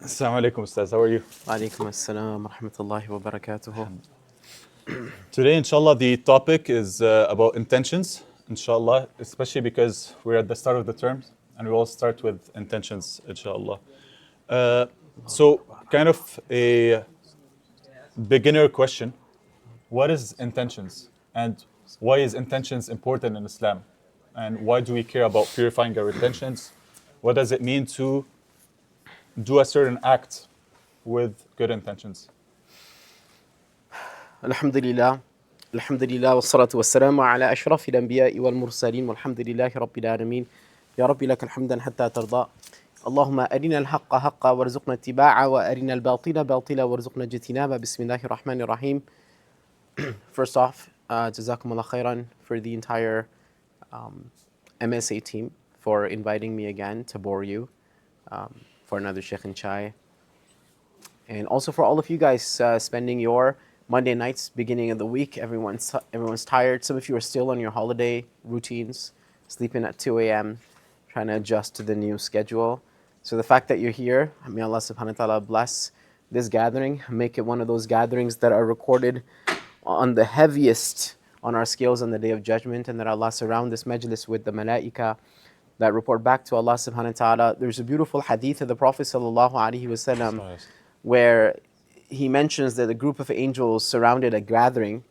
Assalamu alaikum, Ustadh. How are you? Alaikum assalam wa rahmatullahi wa barakatuhu. Today, inshallah, the topic is about intentions, inshallah, especially because we're at the start of the term and we all start with intentions, inshallah. So, kind of a beginner question. What is intentions? And why is intentions important in Islam? And why do we care about purifying our intentions? What does it mean to do a certain act with good intentions? Alhamdulillah. Alhamdulillah wa salatu wa salamu ala ashraf al-anbiya'i wal mursaleen walhamdulillahi rabbil alameen. Ya Rabbi laka alhamdan hatta tarda. Allahumma arina al-haqqa haqqa warzuqna ittiba'a wa arina al-batila batila warzuqna ijtinaba. Bismillahir rahmanir rahim. First off, jazakumullah khairan for the entire MSA team for inviting me again to bore you for another Sheikh Shai. And also for all of you guys spending your Monday nights, beginning of the week. Everyone's tired. Some of you are still on your holiday routines, sleeping at 2 a.m., trying to adjust to the new schedule. So the fact that you're here, may Allah subhanahu wa ta'ala bless this gathering, make it one of those gatherings that are recorded on the heaviest on our scales on the Day of Judgment, and that Allah surround this majlis with the malaika that report back to Allah subhanahu wa ta'ala. There's a beautiful hadith of the Prophet sallallahu alaihi wasallam where he mentions that a group of angels surrounded a gathering,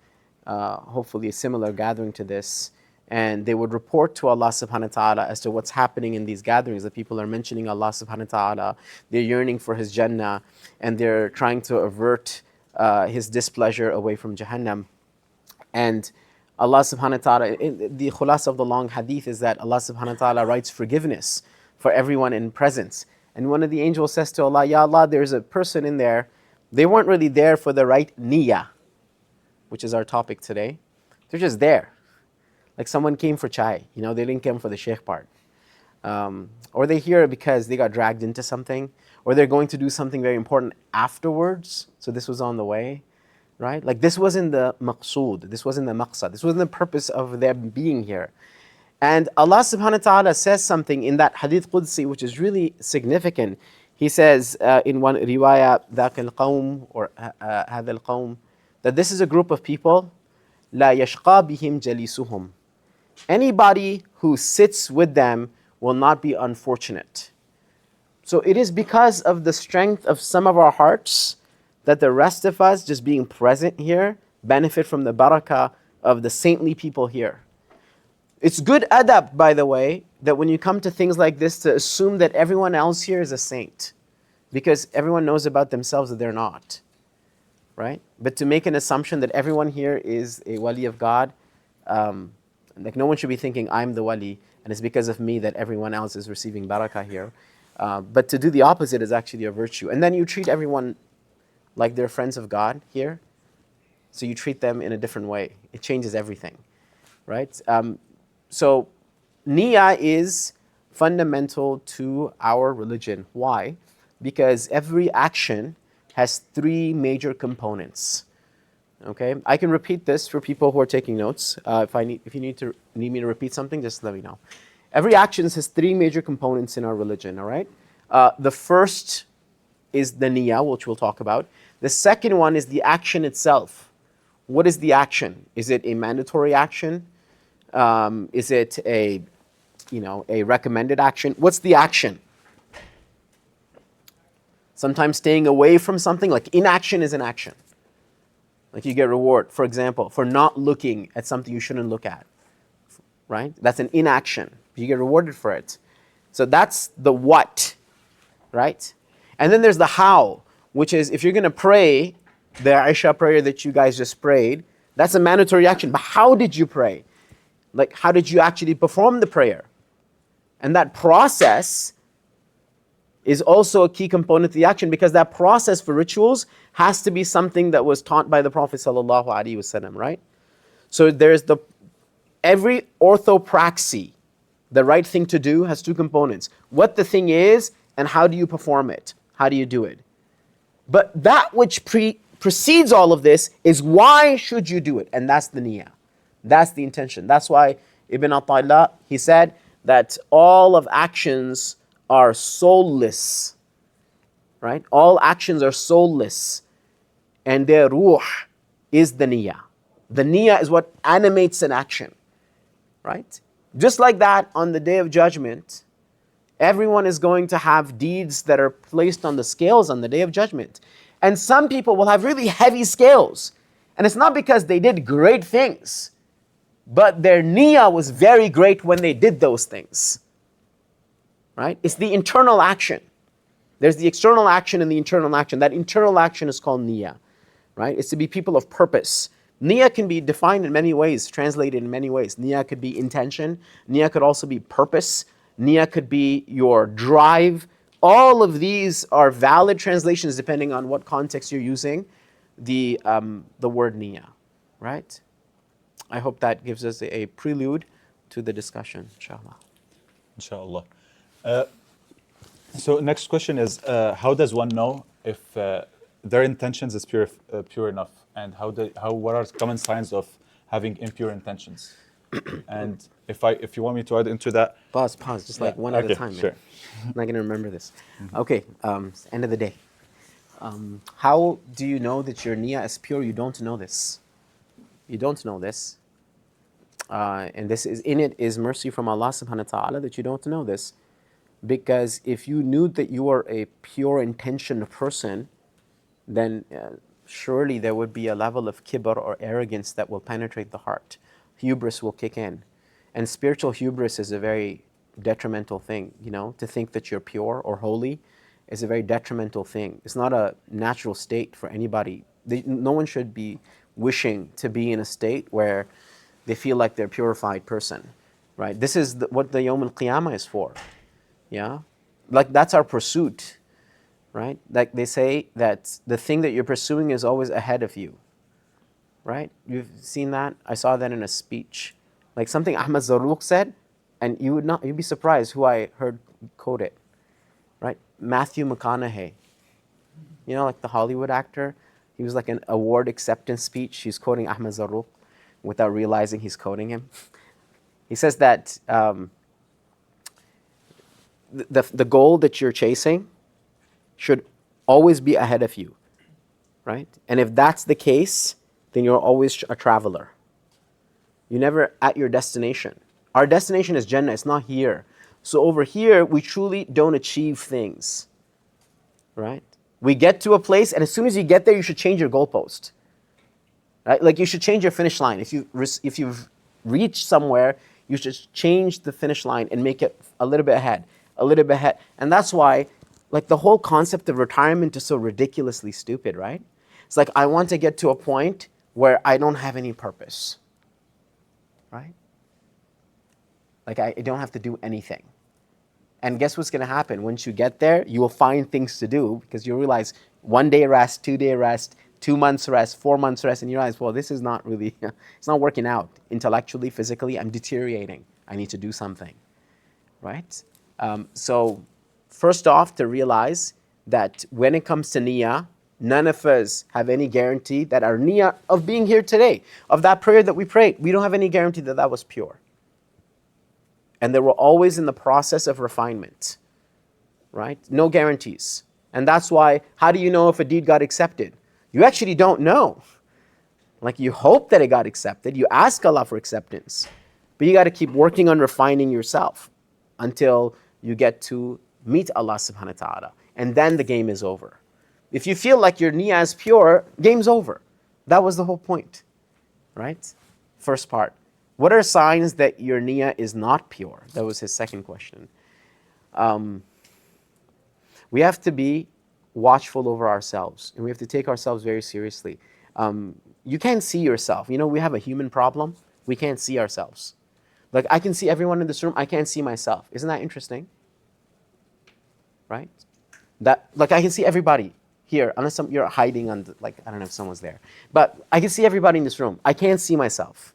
hopefully a similar gathering to this, and they would report to Allah subhanahu wa ta'ala as to what's happening in these gatherings. The people are mentioning Allah subhanahu wa ta'ala, they're yearning for His Jannah, and they're trying to avert His displeasure away from Jahannam. And Allah subhanahu wa ta'ala, the khulas of the long hadith is that Allah subhanahu wa ta'ala writes forgiveness for everyone in presence. And one of the angels says to Allah, Ya Allah, there's a person in there, they weren't really there for the right niyyah, which is our topic today. They're just there. Like someone came for chai, they didn't come for the sheikh part. Or they're here because they got dragged into something, or they're going to do something very important afterwards, so this was on the way, right? Like this wasn't the maqsood, this wasn't the maqsad, this wasn't the purpose of them being here. And Allah subhanahu wa ta'ala says something in that hadith Qudsi which is really significant. He says in one riwayah, ذَاكَ الْقَوْمِ or هَذَا الْقَوْمِ, that this is a group of people, لَا يَشْقَى بِهِمْ جَلِيسُهُمْ. Anybody who sits with them will not be unfortunate. So it is because of the strength of some of our hearts that the rest of us just being present here benefit from the barakah of the saintly people here. It's good adab, by the way, that when you come to things like this to assume that everyone else here is a saint, because everyone knows about themselves that they're not, right? But to make an assumption that everyone here is a wali of God, like no one should be thinking I'm the wali and it's because of me that everyone else is receiving barakah here. But to do the opposite is actually a virtue. And then you treat everyone like they're friends of God here, so you treat them in a different way. It changes everything, right? So niyyah is fundamental to our religion. Why? Because every action has three major components. Okay, I can repeat this for people who are taking notes. If you need me to repeat something, just let me know. Every action has three major components in our religion. All right. The first is the niyyah, which we'll talk about. The second one is the action itself. What is the action? Is it a mandatory action? Is it a recommended action? What's the action? Sometimes staying away from something, like inaction is an action. Like you get reward, for example, for not looking at something you shouldn't look at, right? That's an inaction. You get rewarded for it. So that's the what, right? And then there's the how, which is if you're going to pray, the Aisha prayer that you guys just prayed, that's a mandatory action. But how did you pray? Like, how did you actually perform the prayer? And that process is also a key component of the action, because that process for rituals has to be something that was taught by the Prophet sallallahu alaihi wasallam, right? So there's every orthopraxy, the right thing to do, has two components. What the thing is and how do you perform it? How do you do it? But that which precedes all of this is why should you do it? And that's the niyyah. That's the intention. That's why Ibn Atta'illah, he said that all of actions are soulless right? All actions are soulless, and their ruh is the niyyah. The niyyah is what animates an action, right? Just like that, on the Day of Judgment, everyone is going to have deeds that are placed on the scales on the Day of Judgment. And some people will have really heavy scales. And it's not because they did great things, but their niyyah was very great when they did those things, right? It's the internal action. There's the external action and the internal action. That internal action is called niyyah, right? It's to be people of purpose. Niyyah can be defined in many ways, translated in many ways. Niyyah could be intention. Niyyah could also be purpose. Niyyah could be your drive. All of these are valid translations depending on what context you're using the word niyyah, right? I hope that gives us a prelude to the discussion, inshallah. Inshallah. So next question is, how does one know if their intentions is pure enough? And what are common signs of having impure intentions? And if you want me to add into that, Pause, just like one at a time. Sure. I'm not going to remember this. Okay, end of the day. How do you know that your niyyah is pure? You don't know this. You don't know this. And this is in it is mercy from Allah subhanahu wa ta'ala that you don't know this. Because if you knew that you are a pure intentioned person, then surely there would be a level of kibr or arrogance that will penetrate the heart. Hubris will kick in. And spiritual hubris is a very detrimental thing, to think that you're pure or holy is a very detrimental thing. It's not a natural state for anybody. No one should be wishing to be in a state where they feel like they're a purified person, right? This is what the Yawm al-Qiyamah is for, yeah? Like that's our pursuit, right? Like they say that the thing that you're pursuing is always ahead of you, right? You've seen that? I saw that in a speech. Like something Ahmad Zarruq said, and you'd be surprised who I heard quote it, right? Matthew McConaughey, like the Hollywood actor. He was like an award acceptance speech. He's quoting Ahmad Zarruq without realizing he's quoting him. He says that the goal that you're chasing should always be ahead of you, right? And if that's the case, then you're always a traveler. You're never at your destination. Our destination is Jannah, it's not here. So over here, we truly don't achieve things, right? We get to a place, and as soon as you get there, you should change your goalpost, right? Like you should change your finish line. If you've reached somewhere, you should change the finish line and make it a little bit ahead. And that's why, like the whole concept of retirement is so ridiculously stupid, right? It's like, I want to get to a point where I don't have any purpose, right? Like I don't have to do anything. And guess what's going to happen? Once you get there, you will find things to do because you realize 1 day rest, 2 day rest, 2 months rest, 4 months rest, and you realize, well, this is not really, it's not working out. Intellectually, physically, I'm deteriorating. I need to do something, right? So first off, to realize that when it comes to niyyah, none of us have any guarantee that our niyyah of being here today, of that prayer that we prayed, we don't have any guarantee that that was pure. And they were always in the process of refinement, right? No guarantees. And that's why, how do you know if a deed got accepted? You actually don't know. Like you hope that it got accepted. You ask Allah for acceptance. But you got to keep working on refining yourself until you get to meet Allah subhanahu wa ta'ala. And then the game is over. If you feel like your niyyah is pure, game's over. That was the whole point, right? First part. What are signs that your niyyah is not pure? That was his second question. We have to be watchful over ourselves, and we have to take ourselves very seriously. You can't see yourself. We have a human problem. We can't see ourselves. Like I can see everyone in this room, I can't see myself. Isn't that interesting? Right? Like I can see everybody here, unless you're hiding on I don't know if someone's there. But I can see everybody in this room. I can't see myself.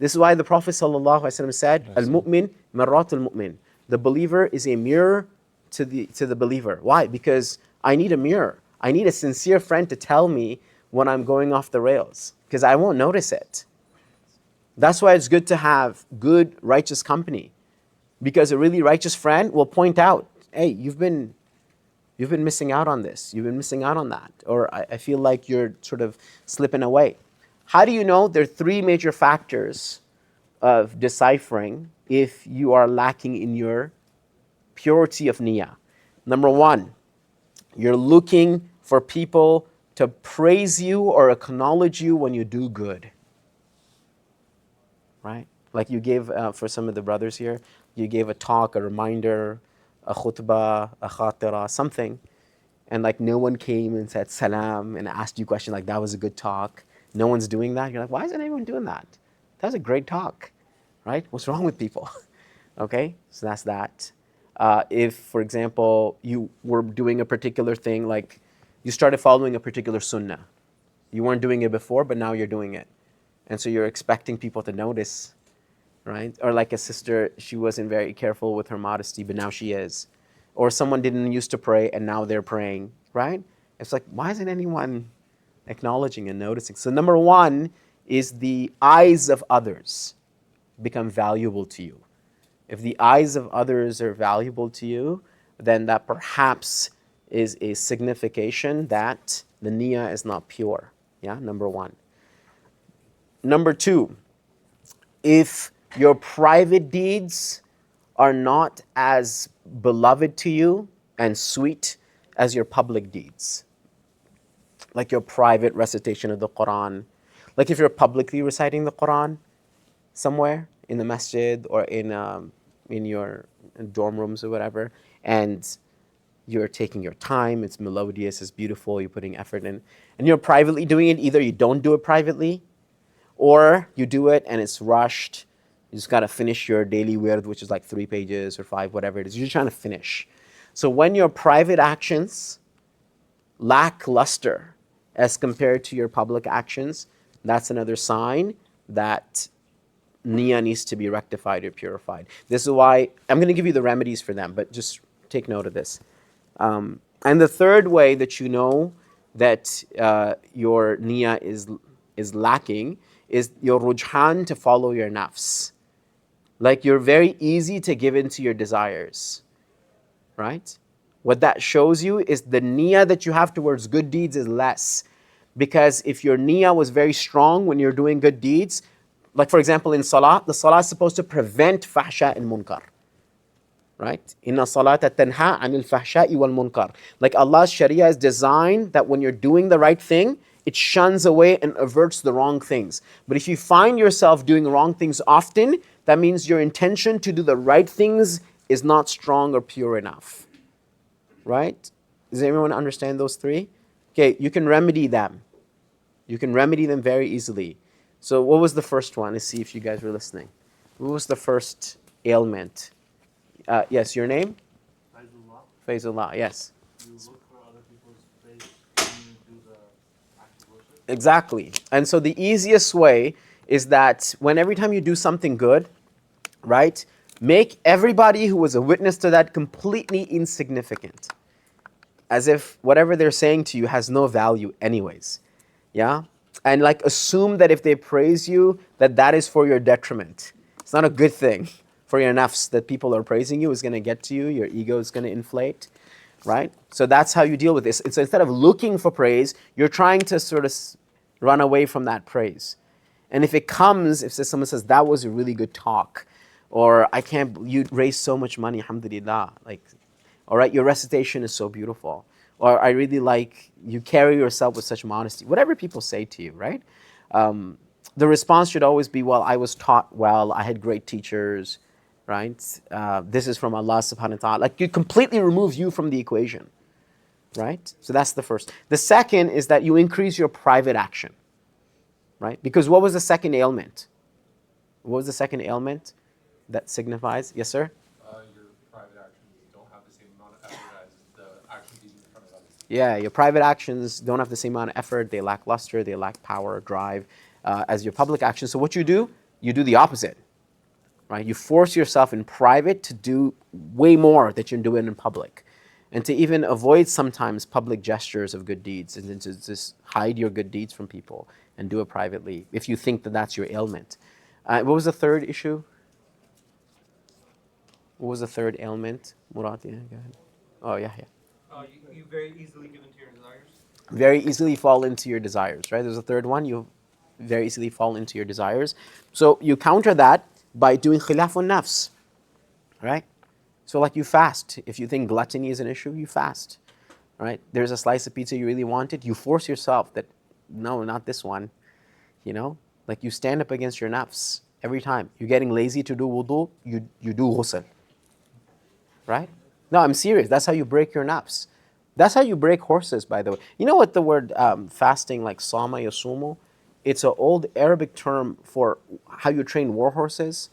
This is why the Prophet ﷺ said, Al-mu'min marratul mu'min. The believer is a mirror to the believer. Why? Because I need a mirror. I need a sincere friend to tell me when I'm going off the rails, because I won't notice it. That's why it's good to have good, righteous company, because a really righteous friend will point out, hey, you've been You've been missing out on this. You've been missing out on that. Or I feel like you're sort of slipping away. How do you know? There are three major factors of deciphering if you are lacking in your purity of niyyah. Number one, you're looking for people to praise you or acknowledge you when you do good. Right? Like you gave, for some of the brothers here, you gave a talk, a reminder, a khutbah, a khatira, something, and like no one came and said salam and asked you a question like that was a good talk. No one's doing that. You're like, why isn't anyone doing that? That was a great talk, right? What's wrong with people? Okay, so that's that. If, for example, you were doing a particular thing, like you started following a particular sunnah. You weren't doing it before, but now you're doing it. And so you're expecting people to notice, right? Or like a sister, she wasn't very careful with her modesty, but now she is. Or someone didn't used to pray and now they're praying, right? It's like, why isn't anyone acknowledging and noticing? So number one is the eyes of others become valuable to you. If the eyes of others are valuable to you, then that perhaps is a signification that the niyyah is not pure. Yeah, number one. Number two, if your private deeds are not as beloved to you and sweet as your public deeds, like your private recitation of the Quran, like if you're publicly reciting the Quran somewhere in the masjid or in your dorm rooms or whatever, and you're taking your time, it's melodious, it's beautiful, you're putting effort in, and you're privately doing it, either you don't do it privately, or you do it and it's rushed. You just got to finish your daily wird, which is like 3 pages or 5, whatever it is. You're trying to finish. So when your private actions lack luster as compared to your public actions, that's another sign that niyyah needs to be rectified or purified. This is why I'm going to give you the remedies for them, but just take note of this. And the third way that you know that your niyyah is lacking is your rujhan, to follow your nafs. Like you're very easy to give in to your desires, right? What that shows you is the niyyah that you have towards good deeds is less. Because if your niyyah was very strong when you're doing good deeds, like for example in salah, the salah is supposed to prevent fahsha and munkar. Right? Inna salata tanha anil fahsha'i wal munkar. Like Allah's sharia is designed that when you're doing the right thing, it shuns away and averts the wrong things. But if you find yourself doing wrong things often, that means your intention to do the right things is not strong or pure enough. Right? Does everyone understand those three? Okay, you can remedy them. You can remedy them very easily. So what was the first one? Let's see if you guys were listening. What was the first ailment? Yes, your name? Faizullah. Faizullah, yes. You look for other people's faith when you do the act of worship. Exactly. And so the easiest way is that every time you do something good, right, make everybody who was a witness to that completely insignificant. As if whatever they're saying to you has no value anyways. Yeah? And like assume that if they praise you, that is for your detriment. It's not a good thing for your nafs that people are praising you. Is going to get to you. Your ego is going to inflate. Right? So that's how you deal with this. So instead of looking for praise, you're trying to sort of run away from that praise. And if it comes, if someone says, that was a really good talk, or you raised so much money, alhamdulillah, like, all right, your recitation is so beautiful, or I really like, you carry yourself with such modesty, whatever people say to you, right? The response should always be, well, I was taught well, I had great teachers, right? This is from Allah subhanahu wa ta'ala. Like, it completely removes you from the equation, right? So that's the first. The second is that you increase your private action, right? Because what was the second ailment? What was the second ailment that signifies? Yes, sir? Your private actions don't have the same amount of effort as the actions you do in front of others. Yeah, your private actions don't have the same amount of effort. They lack luster. They lack power, drive, as your public actions. So what you do the opposite, right? You force yourself in private to do way more that you're doing in public, and to even avoid sometimes public gestures of good deeds, and to just hide your good deeds from people and do it privately if you think that that's your ailment. What was the third issue? What was the third ailment? Murad, yeah, go ahead. Oh, yeah. You very easily give into your desires. Very easily fall into your desires, right? There's a third one. You very easily fall into your desires. So you counter that by doing khilafun nafs, right? So like you fast. If you think gluttony is an issue, you fast, right? There's a slice of pizza you really wanted, you force yourself that, no, not this one, you know? Like you stand up against your nafs every time. You're getting lazy to do wudu, you do ghusl, right? No, I'm serious. That's how you break your nafs. That's how you break horses, by the way. You know what the word fasting, like sama yasumu, it's an old Arabic term for how you train war horses.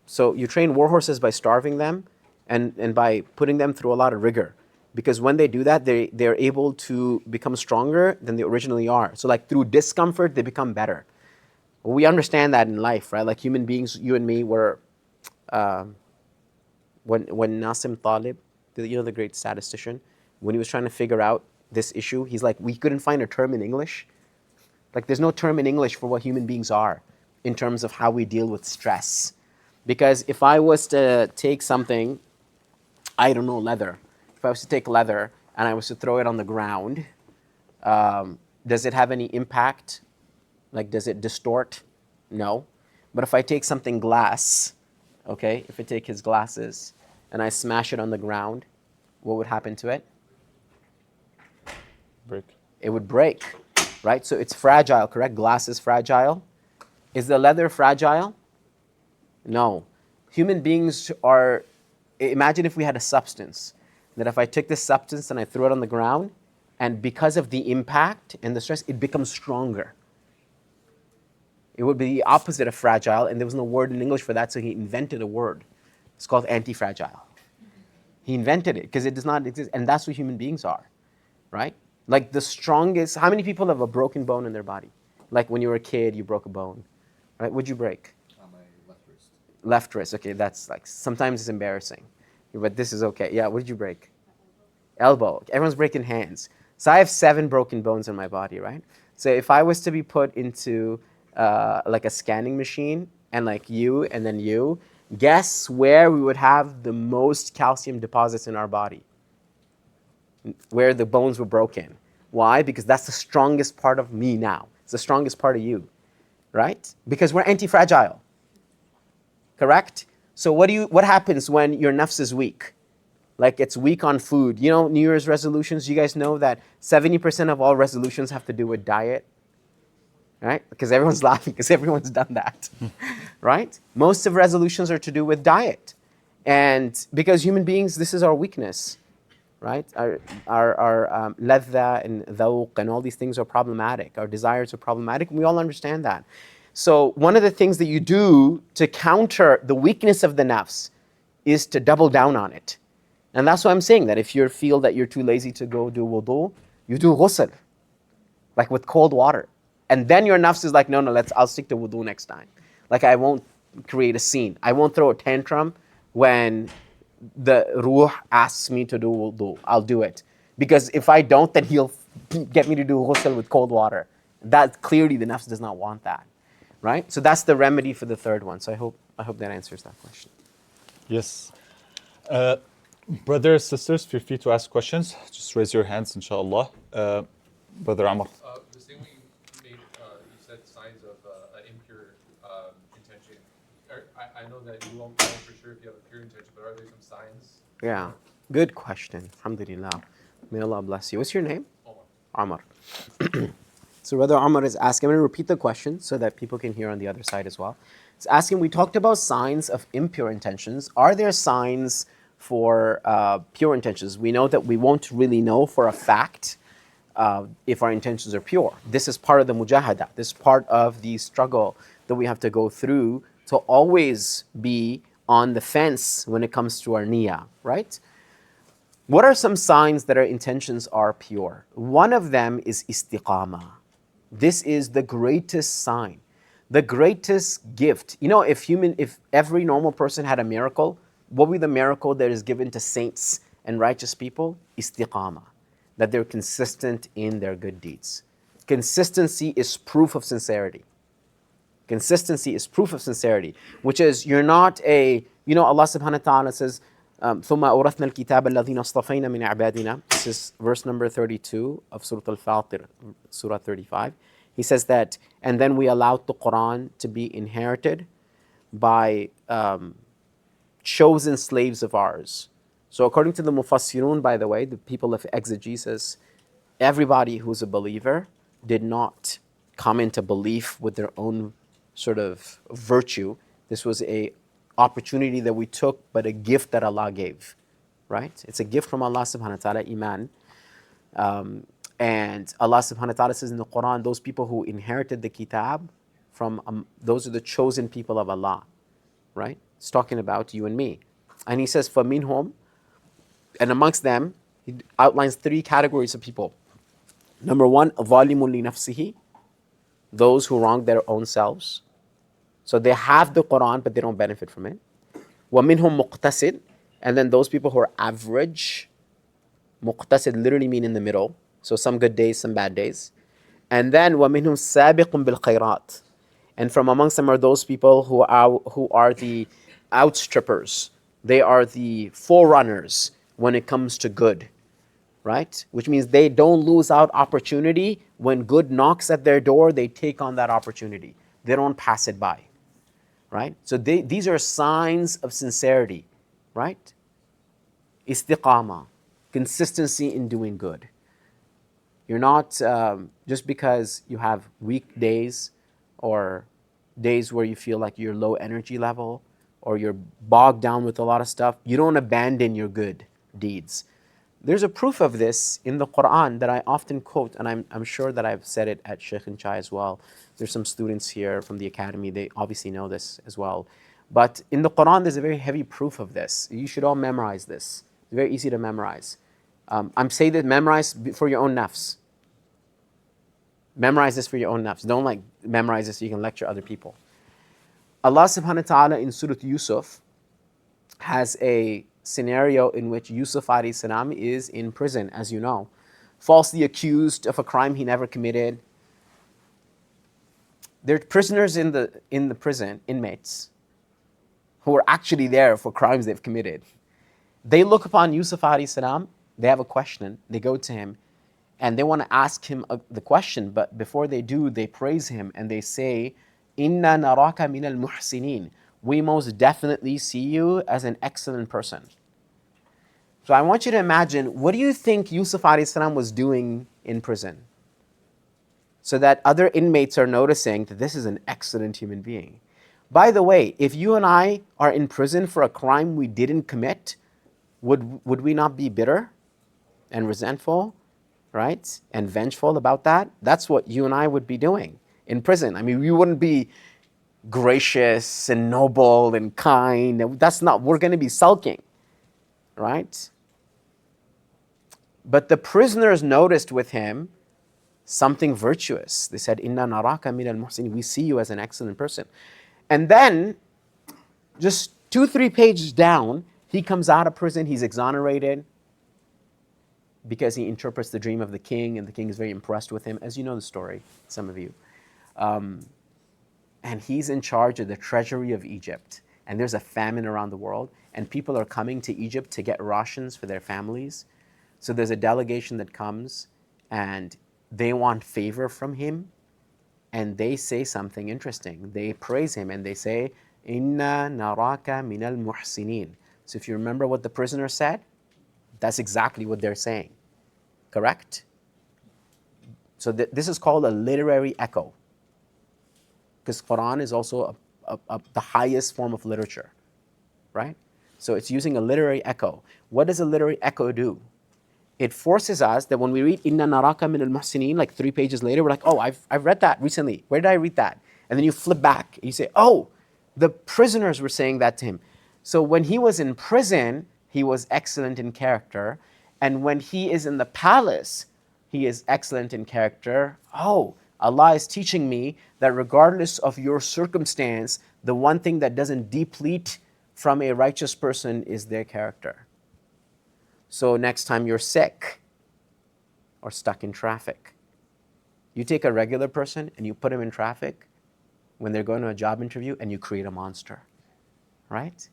So you train war horses by starving them and by putting them through a lot of rigor. Because when they do that, they're able to become stronger than they originally are. So like through discomfort, they become better. We understand that in life, right? Like human beings, you and me were, when Nassim Talib, the great statistician, when he was trying to figure out this issue, he's like, we couldn't find a term in English. Like there's no term in English for what human beings are in terms of how we deal with stress. Because if I was to take something, I don't know, leather. If I was to take leather and I was to throw it on the ground, does it have any impact? Like, does it distort? No. But if I take something glass, okay, if I take his glasses and I smash it on the ground, what would happen to it? Break. It would break, right? So it's fragile, correct? Glass is fragile. Is the leather fragile? No. Human beings are, imagine if we had a substance, that if I took this substance and I threw it on the ground, and because of the impact and the stress, it becomes stronger. It would be the opposite of fragile, and there was no word in English for that, so he invented a word. It's called anti-fragile. He invented it because it does not exist, and that's what human beings are, right? Like the strongest, how many people have a broken bone in their body? Like when you were a kid, you broke a bone, right? What'd you break? On my left wrist. Left wrist, okay, that's like, sometimes it's embarrassing, but this is okay. Yeah, what did you break? Elbow. Everyone's breaking hands. So I have 7 broken bones in my body, right? So if I was to be put into like a scanning machine and like you and then you, guess where we would have the most calcium deposits in our body? Where the bones were broken. Why? Because that's the strongest part of me now. It's the strongest part of you, right? Because we're anti-fragile, correct? So what happens when your nafs is weak? Like it's weak on food. You know, New Year's resolutions, you guys know that 70% of all resolutions have to do with diet, right? Because everyone's laughing because everyone's done that, right? Most of resolutions are to do with diet. And because human beings, this is our weakness, right? Our ladha and dhawq and all these things are problematic. Our desires are problematic, and we all understand that. So one of the things that you do to counter the weakness of the nafs is to double down on it. And that's why I'm saying that if you feel that you're too lazy to go do wudu, you do ghusl, like with cold water. And then your nafs is like, no, I'll stick to wudu next time. Like I won't create a scene. I won't throw a tantrum when the ruh asks me to do wudu. I'll do it. Because if I don't, then he'll get me to do ghusl with cold water. That clearly the nafs does not want that, right? So that's the remedy for the third one. So I hope that answers that question. Yes. Brothers, sisters, feel free to ask questions. Just raise your hands, inshallah. Brother Amr. The statement you made, you said signs of an impure intention. I know that you won't know for sure if you have a pure intention, but are there some signs? Yeah, good question. Alhamdulillah. May Allah bless you. What's your name? Omar. Amr. So Brother Amr is asking, I'm going to repeat the question so that people can hear on the other side as well. It's asking, we talked about signs of impure intentions. Are there signs for pure intentions? We know that we won't really know for a fact if our intentions are pure. This is part of the mujahada. This is part of the struggle that we have to go through to always be on the fence when it comes to our niyyah, right? What are some signs that our intentions are pure? One of them is istiqamah. This is the greatest sign, the greatest gift. You know, if every normal person had a miracle, what would be the miracle that is given to saints and righteous people? Istiqamah, that they're consistent in their good deeds. Consistency is proof of sincerity. Consistency is proof of sincerity, which is you're not Allah subhanahu wa ta'ala says, ثم أورثنا الكتاب الذين اصطفينا من عبادنا. This is verse number 32 of Surah Al-Fatir, Surah 35. He says that, and then we allowed the Quran to be inherited by chosen slaves of ours. So according to the Mufassirun, by the way, the people of exegesis, everybody who's a believer did not come into belief with their own sort of virtue. This was a opportunity that we took, but a gift that Allah gave, right? It's a gift from Allah subhanahu wa ta'ala, iman. And Allah subhanahu wa ta'ala says in the Quran, those people who inherited the kitab, those are the chosen people of Allah, right? It's talking about you and me. And he says, فَمِنْهُمْ, and amongst them, he outlines 3 categories of people. Number 1, ظَالِمٌ لِنَفْسِهِ, those who wrong their own selves. So they have the Quran, but they don't benefit from it. وَمِنْهُمْ مُقْتَسِد, and then those people who are average. Muqtasid literally mean in the middle. So some good days, some bad days. And then وَمِنْهُمْ سَابِقٌ بِالْخَيْرَاتِ, and from amongst them are those people who are the outstrippers. They are the forerunners when it comes to good, right? Which means they don't lose out opportunity. When good knocks at their door, they take on that opportunity. They don't pass it by, right? So these are signs of sincerity, right? Istiqama, consistency in doing good. You're not, just because you have weak days or days where you feel like you're low energy level or you're bogged down with a lot of stuff, you don't abandon your good deeds. There's a proof of this in the Quran that I often quote, and I'm sure that I've said it at Sheikh Shai as well. There's some students here from the academy, they obviously know this as well. But in the Quran, there's a very heavy proof of this. You should all memorize this. It's very easy to memorize. I'm saying that memorize for your own nafs. Memorize this for your own nafs. Don't like memorize this so you can lecture other people. Allah subhanahu wa ta'ala in Surah Yusuf has a scenario in which Yusuf alayhi salam is in prison, as you know, falsely accused of a crime he never committed. There are prisoners in the prison, inmates, who are actually there for crimes they've committed. They look upon Yusuf alayhi salam, they have a question, they go to him, and they want to ask him the question, but before they do, they praise him and they say, Inna naraka min al-muhsinin. We most definitely see you as an excellent person. So I want you to imagine, what do you think Yusuf alayhi salam was doing in prison? So that other inmates are noticing that this is an excellent human being. By the way, if you and I are in prison for a crime we didn't commit, would we not be bitter and resentful, right? And vengeful about that? That's what you and I would be doing in prison. I mean, we wouldn't be gracious and noble and kind. That's not, we're going to be sulking, right? But the prisoners noticed with him something virtuous. They said, Inna naraka min al-muhsinin. We see you as an excellent person. And then, just 2-3 pages down, he comes out of prison, he's exonerated because he interprets the dream of the king, and the king is very impressed with him, as you know the story, some of you. And he's in charge of the treasury of Egypt. And there's a famine around the world, and people are coming to Egypt to get rations for their families. So there's a delegation that comes, and they want favor from him, and they say something interesting. They praise him, and they say, Inna naraka min al-muhsinin. So if you remember what the prisoner said, that's exactly what they're saying. Correct? So this is called a literary echo, because Quran is also the highest form of literature, right? So it's using a literary echo. What does a literary echo do? It forces us that when we read Inna naraka min al-muhsinin, like 3 pages later, we're like, oh, I've read that recently. Where did I read that? And then you flip back and you say, oh, the prisoners were saying that to him. So when he was in prison, he was excellent in character. And when he is in the palace, he is excellent in character. Oh, Allah is teaching me that regardless of your circumstance, the one thing that doesn't deplete from a righteous person is their character. So next time you're sick or stuck in traffic, you take a regular person and you put him in traffic when they're going to a job interview, and you create a monster, right?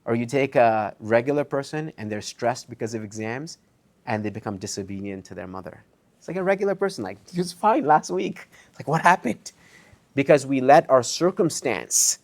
Or you take a regular person and they're stressed because of exams and they become disobedient to their mother. It's like a regular person, like, he was fine last week. It's like, what happened? Because we let our circumstance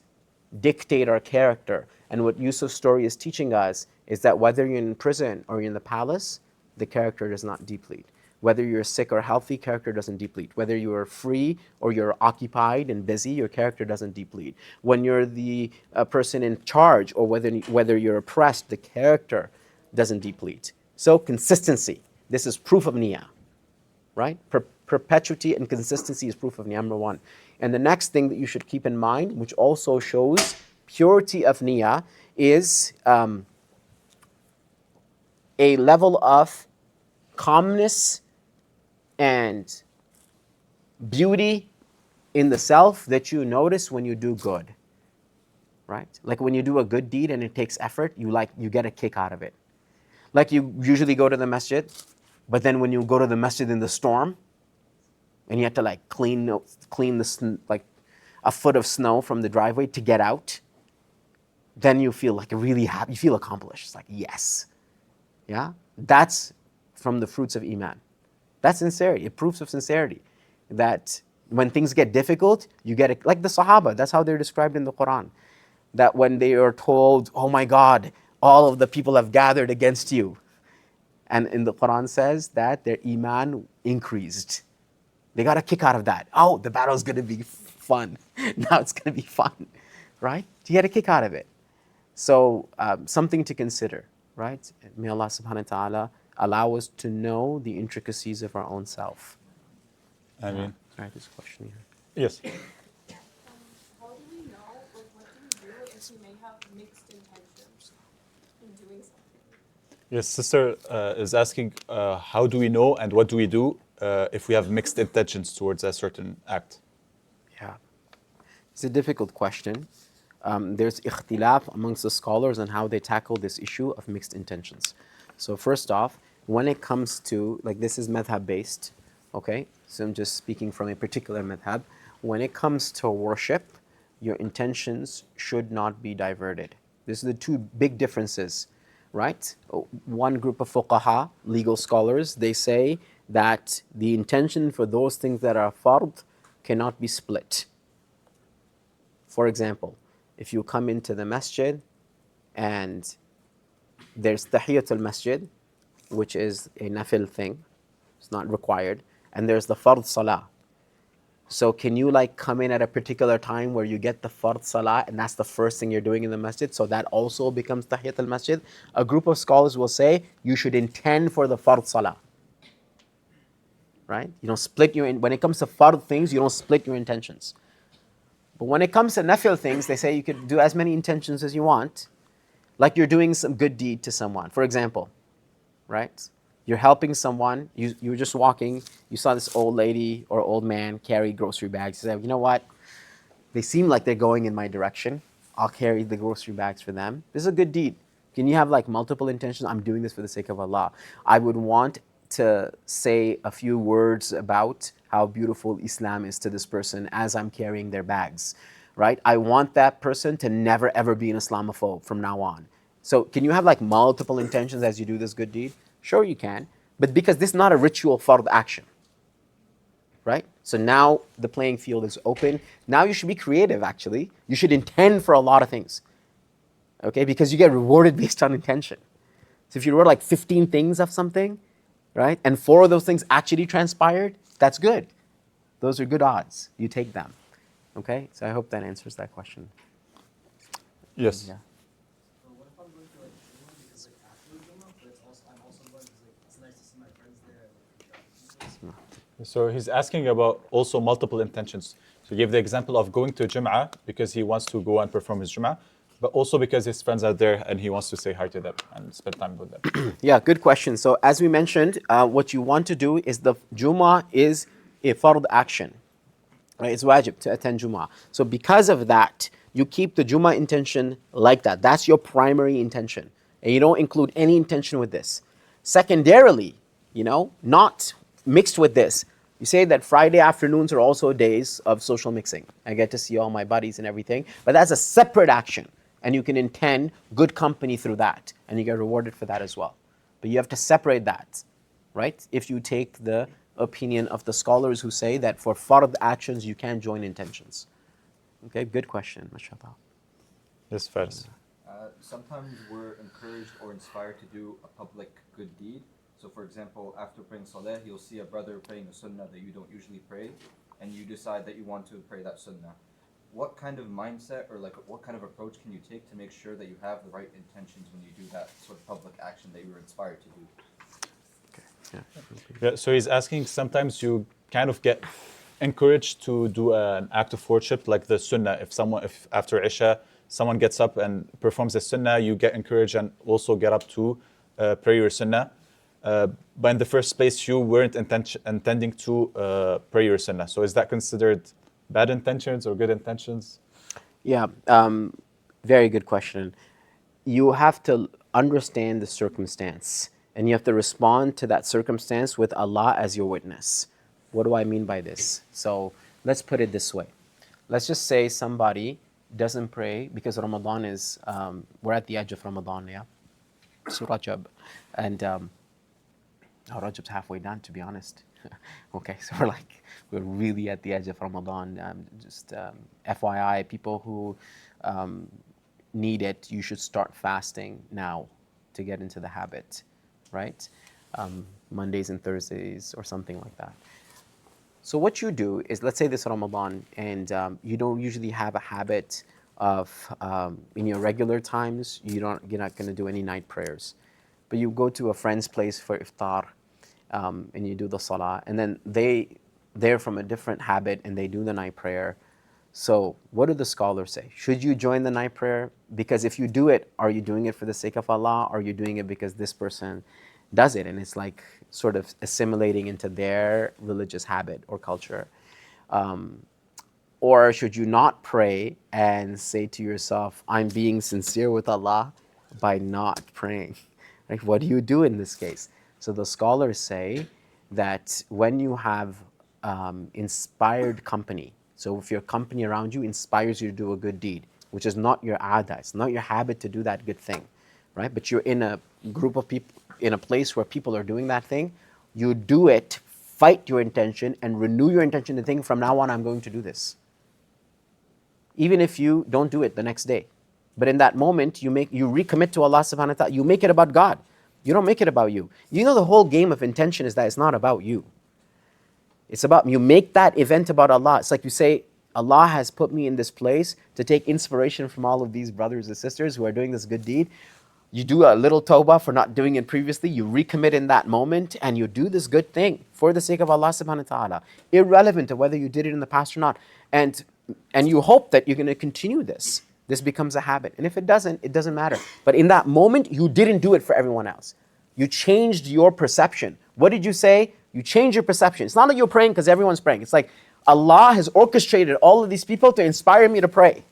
dictate our character. And what Yusuf's story is teaching us is that whether you're in prison or you're in the palace, the character does not deplete. Whether you're sick or healthy, character doesn't deplete. Whether you're free or you're occupied and busy, your character doesn't deplete. When you're the person in charge or whether you're oppressed, the character doesn't deplete. So consistency, this is proof of niyyah, right? Perpetuity and consistency is proof of niyyah, number one. And the next thing that you should keep in mind, which also shows purity of niyyah, is a level of calmness and beauty in the self that you notice when you do good, right? Like when you do a good deed and it takes effort, you get a kick out of it. Like you usually go to the masjid, but then when you go to the masjid in the storm, and you have to like clean like a foot of snow from the driveway to get out, then you feel like really happy, you feel accomplished. It's like, yes. Yeah? That's from the fruits of Iman. That's sincerity. It proves of sincerity. That when things get difficult, you get it. Like the Sahaba, that's how they're described in the Quran. That when they are told, oh my God, all of the people have gathered against you. And in the Quran says that their Iman increased. They got a kick out of that. Oh, the battle's going to be fun. Now it's going to be fun, right? You get a kick out of it. So something to consider, right? May Allah subhanahu wa ta'ala allow us to know the intricacies of our own self. I mean, Sorry, there's a question here. yes. How do we know, like, what do we do if we may have mixed intentions in doing something? Yes, sister is asking, how do we know and what do we do if we have mixed intentions towards a certain act? Yeah. It's a difficult question. There's ikhtilaf amongst the scholars on how they tackle this issue of mixed intentions. So first off, when it comes to, like this is madhab based, okay? So I'm just speaking from a particular madhab. When it comes to worship, your intentions should not be diverted. These are the two big differences, right? One group of fuqaha, legal scholars, they say that the intention for those things that are fard cannot be split. For example, if you come into the masjid and there's tahiyatul masjid, which is a nafil thing, it's not required, and there's the fard salah. So can you like come in at a particular time where you get the fard salah and that's the first thing you're doing in the masjid, so that also becomes tahiyatul masjid? A group of scholars will say you should intend for the fard salah. Right? You don't split when it comes to fard things, you don't split your intentions. But when it comes to nafil things, they say you could do as many intentions as you want, like you're doing some good deed to someone. For example, right? You're helping someone, you were just walking, you saw this old lady or old man carry grocery bags. You said, you know what? They seem like they're going in my direction. I'll carry the grocery bags for them. This is a good deed. Can you have like multiple intentions? I'm doing this for the sake of Allah. I would want to say a few words about how beautiful Islam is to this person as I'm carrying their bags, right? I want that person to never ever be an Islamophobe from now on. So can you have like multiple intentions as you do this good deed? Sure you can, but because this is not a ritual fard action, right? So now the playing field is open. Now you should be creative actually. You should intend for a lot of things, okay? Because you get rewarded based on intention. So if you wrote like 15 things of something, right? And 4 of those things actually transpired, that's good. Those are good odds. You take them. Okay? So I hope that answers that question. Yes. Yeah. What if I'm going to like Juma because like after Juma, but I'm also going because like it's nice to see my friends there. So he's asking about also multiple intentions. So he gave the example of going to Jum'ah because he wants to go and perform his Jum'ah, but also because his friends are there and he wants to say hi to them and spend time with them. Yeah, good question. So as we mentioned, what you want to do is the Jumu'ah is a fard action. Right? It's wajib to attend Jumu'ah. So because of that, you keep the Jumu'ah intention like that. That's your primary intention. And you don't include any intention with this. Secondarily, not mixed with this, you say that Friday afternoons are also days of social mixing. I get to see all my buddies and everything, but that's a separate action. And you can intend good company through that, and you get rewarded for that as well. But you have to separate that, right? If you take the opinion of the scholars who say that for fard actions, you can join intentions. Okay, good question, mashallah. Yes, Faris. Sometimes we're encouraged or inspired to do a public good deed. So, for example, after praying Salah, you'll see a brother praying a sunnah that you don't usually pray, and you decide that you want to pray that sunnah. What kind of mindset or like what kind of approach can you take to make sure that you have the right intentions when you do that sort of public action that you were inspired to do? Yeah, so he's asking, sometimes you kind of get encouraged to do an act of worship like the sunnah. If after Isha, someone gets up and performs the sunnah, you get encouraged and also get up to pray your sunnah. But in the first place, you weren't intending to pray your sunnah. So is that considered bad intentions or good intentions? Yeah, very good question. You have to understand the circumstance, and you have to respond to that circumstance with Allah as your witness. What do I mean by this? So let's put it this way. Let's just say somebody doesn't pray because Ramadan is, we're at the edge of Ramadan, yeah? So Rajab. And Rajab's halfway done, to be honest. Okay, so we're really at the edge of Ramadan. FYI, people who need it, you should start fasting now to get into the habit, right? Mondays and Thursdays or something like that. So what you do is, let's say this Ramadan, and you don't usually have a habit of, in your regular times, you're not going to do any night prayers. But you go to a friend's place for iftar, and you do the salah, and then they're from a different habit and they do the night prayer. So what do the scholars say? Should you join the night prayer? Because if you do it, are you doing it for the sake of Allah, or are you doing it because this person does it and it's like sort of assimilating into their religious habit or culture? Or should you not pray and say to yourself, I'm being sincere with Allah by not praying? Like, what do you do in this case? So the scholars say that when you have inspired company, so if your company around you inspires you to do a good deed, which is not your aada, it's not your habit to do that good thing, right? But you're in a group of people, in a place where people are doing that thing, you do it, fight your intention, and renew your intention to think, from now on, I'm going to do this. Even if you don't do it the next day. But in that moment, you recommit to Allah subhanahu wa ta'ala, you make it about God. You don't make it about you. You know, the whole game of intention is that it's not about you. It's about, you make that event about Allah. It's like you say, Allah has put me in this place to take inspiration from all of these brothers and sisters who are doing this good deed. You do a little tawbah for not doing it previously. You recommit in that moment and you do this good thing for the sake of Allah subhanahu wa ta'ala. Irrelevant of whether you did it in the past or not. And you hope that you're going to continue this. This becomes a habit. And if it doesn't matter. But in that moment, you didn't do it for everyone else. You changed your perception. What did you say? You changed your perception. It's not that you're praying because everyone's praying. It's like Allah has orchestrated all of these people to inspire me to pray.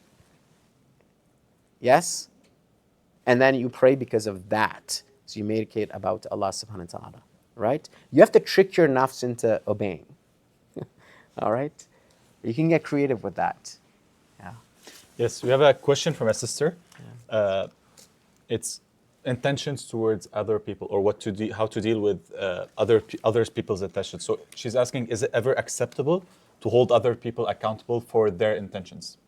Yes? And then you pray because of that. So you make it about Allah subhanahu wa ta'ala. Right? You have to trick your nafs into obeying. All right? You can get creative with that. Yeah. Yes, we have a question from a sister. It's intentions towards other people, or how to deal with other people's intentions. So she's asking, is it ever acceptable to hold other people accountable for their intentions?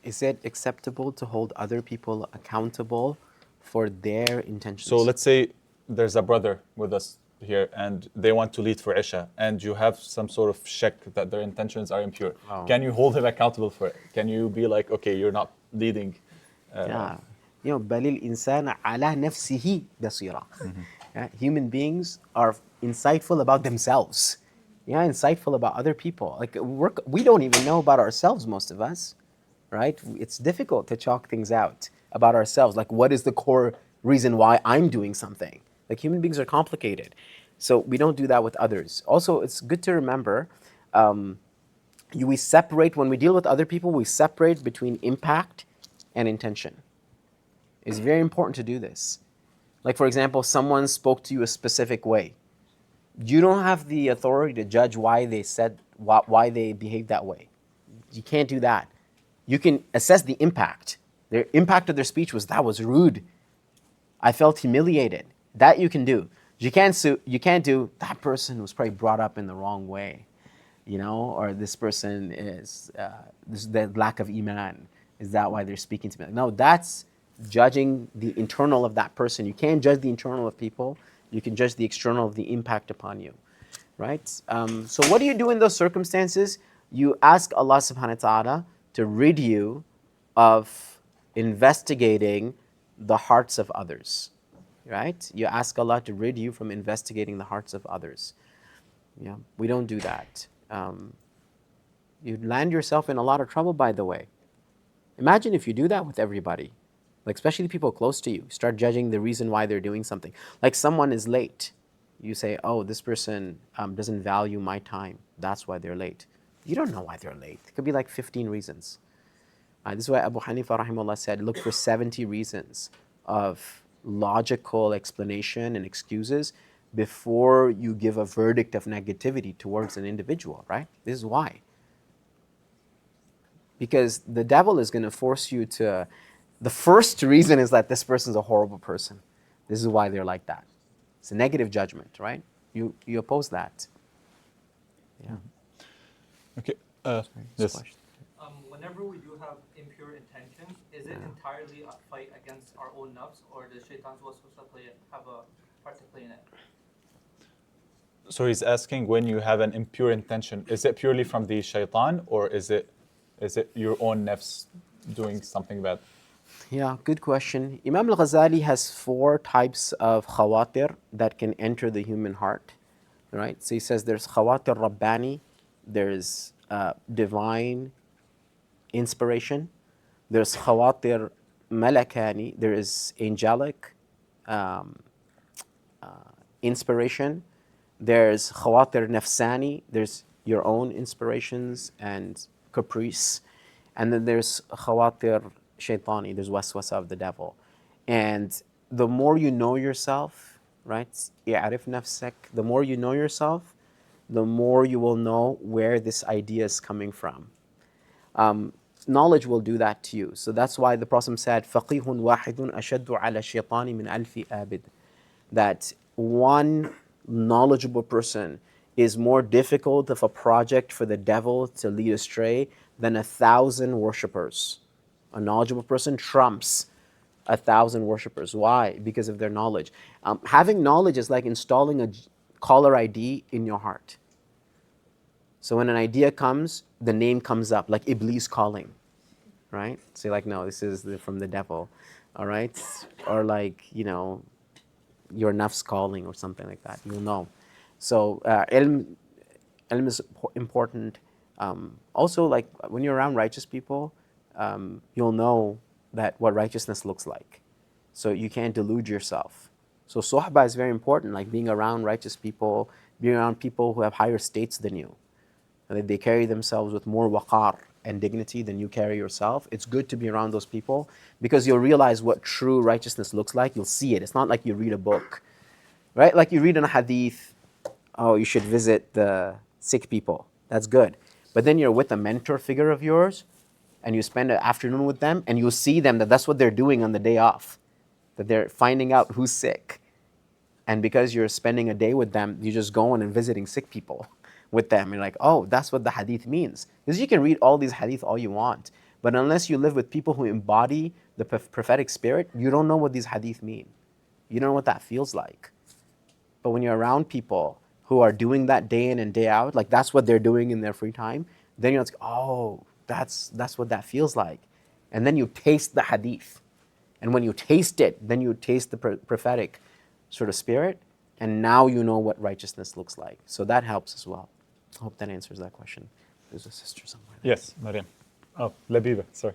Is it acceptable to hold other people accountable for their intentions? So let's say there's a brother with us here and they want to lead for Isha, and you have some sort of shak that their intentions are impure. Oh. Can you hold him accountable for it? Can you be like, okay, you're not leading? Yeah. You know, بَلِ الْإِنسَانَ عَلَى نَفْسِهِ بَصِيرًا. Yeah, human beings are insightful about themselves. Yeah, insightful about other people. Like we don't even know about ourselves, most of us, right? It's difficult to chalk things out about ourselves. Like, what is the core reason why I'm doing something? Like, human beings are complicated. So we don't do that with others. Also, it's good to remember, we separate, when we deal with other people, we separate between impact and intention. It's very important to do this. Like, for example, someone spoke to you a specific way. You don't have the authority to judge why they behaved that way. You can't do that. You can assess the impact. Their impact of their speech was, that was rude. I felt humiliated. That you can do. You can't do, that person was probably brought up in the wrong way, you know, or this person is, this the lack of iman. Is that why they're speaking to me? No, that's judging the internal of that person. You can't judge the internal of people. You can judge the external of the impact upon you, right? So what do you do in those circumstances? You ask Allah subhanahu wa ta'ala to rid you of investigating the hearts of others, right? You ask Allah to rid you from investigating the hearts of others. Yeah, we don't do that. You land yourself in a lot of trouble, by the way. Imagine if you do that with everybody, like especially people close to you. Start judging the reason why they're doing something. Like someone is late. You say, oh, this person doesn't value my time. That's why they're late. You don't know why they're late. It could be like 15 reasons. This is why Abu Hanifa rahimahullah said, look for 70 reasons of logical explanation and excuses before you give a verdict of negativity towards an individual, right? This is why. Because the devil is going to force you to, the first reason is that this person's a horrible person. This is why they're like that. It's a negative judgment, right? You oppose that. Yeah. Okay. Next Yes. question. Whenever we do have impure intentions, is it entirely a fight against our own nafs, or does shaitan's waswasa have a part to play in it? So he's asking, when you have an impure intention, is it purely from the shaitan, or is it your own nafs doing something bad? Yeah, good question. Imam al-Ghazali has 4 types of khawatir that can enter the human heart, right? So he says there's khawatir rabbani, there's divine inspiration, there's khawatir malakani, there is angelic inspiration, there's khawatir nafsani, there's your own inspirations and caprice, and then there's khawatir shaitani, there's waswasa of the devil. And the more you know yourself, right, i'arif nafsak, the more you know yourself, the more you will know where this idea is coming from. Knowledge will do that to you. So that's why the Prophet said, فَقِيهٌ وَاحِدٌ أَشَدُّ عَلَى الشَّيْطَانِ مِنْ أَلْفِ آبِدٍ, that one knowledgeable person is more difficult of a project for the devil to lead astray than 1,000 worshippers. A knowledgeable person trumps 1,000 worshippers. Why? Because of their knowledge. Having knowledge is like installing a caller ID in your heart. So when an idea comes, the name comes up, like Iblis calling, right? So you're like, no, this is from the devil, all right? Or like, you know, your nafs calling or something like that. You'll know. So ilm is important. Also, like when you're around righteous people, you'll know that what righteousness looks like. So you can't delude yourself. So sohbah is very important, like being around righteous people, being around people who have higher states than you. And they carry themselves with more waqar and dignity than you carry yourself. It's good to be around those people because you'll realize what true righteousness looks like. You'll see it. It's not like you read a book, right? Like you read in a hadith, oh, you should visit the sick people. That's good. But then you're with a mentor figure of yours and you spend an afternoon with them and you'll see them that that's what they're doing on the day off, that they're finding out who's sick. And because you're spending a day with them, you're just going and visiting sick people with them. You're like, oh, that's what the hadith means. Because you can read all these hadith all you want, but unless you live with people who embody the prophetic spirit, you don't know what these hadith mean. You don't know what that feels like. But when you're around people who are doing that day in and day out, like that's what they're doing in their free time, then you're like, oh, that's what that feels like. And then you taste the hadith. And when you taste it, then you taste the prophetic sort of spirit, and now you know what righteousness looks like. So that helps as well. I hope that answers that question. There's a sister somewhere. Yes, Mariam. Oh, Labiba, sorry.